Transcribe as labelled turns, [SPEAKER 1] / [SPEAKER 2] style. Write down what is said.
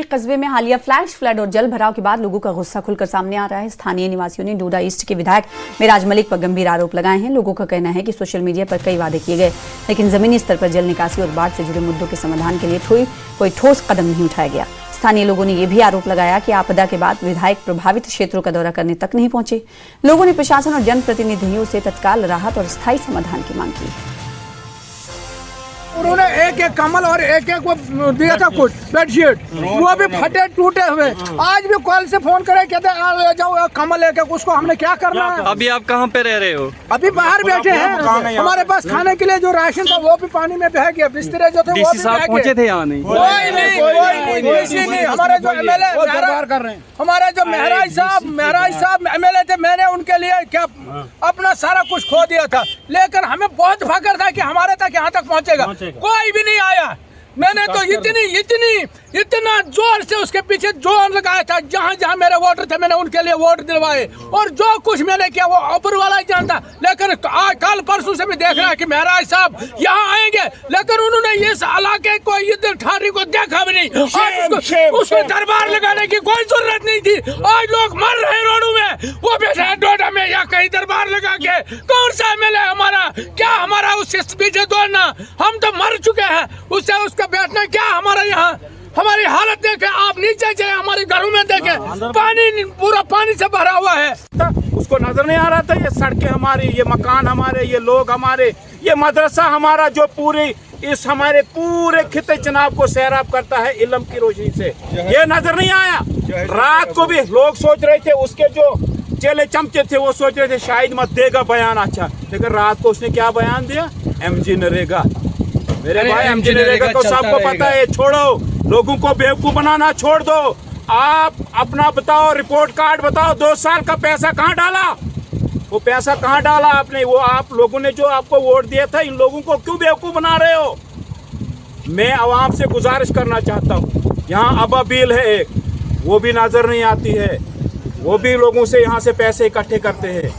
[SPEAKER 1] कस्बे में हालिया फ्लैश फ्लड और जल भराव के बाद लोगों का गुस्सा खुलकर सामने आ रहा है। स्थानीय निवासियों ने डोडा ईस्ट के विधायक मिराज मलिक पर गंभीर आरोप लगाए हैं। लोगों का कहना है कि सोशल मीडिया पर कई वादे किए गए, लेकिन जमीनी स्तर पर जल निकासी और बाढ़ से जुड़े मुद्दों के समाधान के लिए कोई ठोस कदम नहीं उठाया गया। स्थानीय लोगों ने यह भी आरोप लगाया कि आपदा के बाद विधायक प्रभावित क्षेत्रों का दौरा करने तक नहीं पहुंचे। लोगों ने प्रशासन और जनप्रतिनिधियों से तत्काल राहत और स्थायी समाधान की मांग की।
[SPEAKER 2] उन्होंने एक एक कम्बल और एक एक वो दिया था कुछ बेडशीट, वो भी फटे टूटे हुए। आज भी कॉल से फोन करे, कहते ले जाओ कम्बल लेके, उसको हमने क्या करना है।
[SPEAKER 3] अभी आप कहाँ पे रह रहे हो?
[SPEAKER 2] अभी बाहर बैठे हैं। हमारे पास खाने के लिए जो राशन था वो भी पानी में बह गया, बिस्तरे जो थे वो भी बह गए।
[SPEAKER 3] पहुँचे थे यहाँ? नहीं,
[SPEAKER 2] कोई नहीं। हमारे जो एमएलए कर रहे हैं, हमारे जो महराज साहब एमएलए थे, मैंने उनके लिए क्या अपना सारा कुछ खो दिया था, लेकिन हमें बहुत फख्र था कि हमारे तक यहाँ तक पहुँचेगा। कोई भी नहीं आया। मैंने तो इतना जोर से उसके पीछे जोर लगाया था। जहाँ जहाँ मेरे वोटर थे मैंने उनके लिए वोट दिलवाए, और जो कुछ मैंने किया वो ऊपर वाला ही जानता। लेकिन आज कल परसों से भी देख रहा है कि महराज साहब यहाँ आएंगे, लेकिन उन्होंने इस इलाके को इधर ठारी को देखा भी नहीं। उसको दरबार लगाने की कोई जरूरत नहीं थी। आज लोग मर रहे रोडों में, वो बैठे हैं डोडा में या कहीं दरबार लगा के। कौन सा एमएलए हमारा, क्या हमारा उससे पीछे दौड़ना? हम तो मर चुके हैं, उससे उसका बैठना क्या हमारा। यहाँ हमारी हालत देखे आप, नीचे जाए हमारे घरों में देखे, पानी पूरा पानी से भरा हुआ है।
[SPEAKER 4] उसको नजर नहीं आ रहा था ये सड़कें हमारी, ये मकान हमारे, ये लोग हमारे, ये मदरसा हमारा जो पूरी इस हमारे पूरे खिते चनाब को सैराब करता है इल्म की रोशनी से। ये नजर नहीं आया। रात को भी लोग सोच रहे थे, उसके जो चेले चमचे थे वो सोच रहे थे शायद मत देगा बयान अच्छा, लेकिन रात को उसने क्या बयान दिया? एमजी नरेगा। मेरे भाई एमजी नरेगा तो सबको पता है। छोड़ो, लोगों को बेवकूफ बनाना छोड़ दो। आप अपना बताओ, रिपोर्ट कार्ड बताओ, 2 साल का पैसा कहाँ डाला? वो पैसा कहाँ डाला आपने? वो आप लोगों ने जो आपको वोट दिया था, इन लोगों को क्यों बेवकूफ बना रहे हो? मैं आवाम से गुजारिश करना चाहता हूँ, यहाँ अबाबील है एक, वो भी नजर नहीं आती है, वो भी लोगों से यहाँ से पैसे इकट्ठे करते हैं।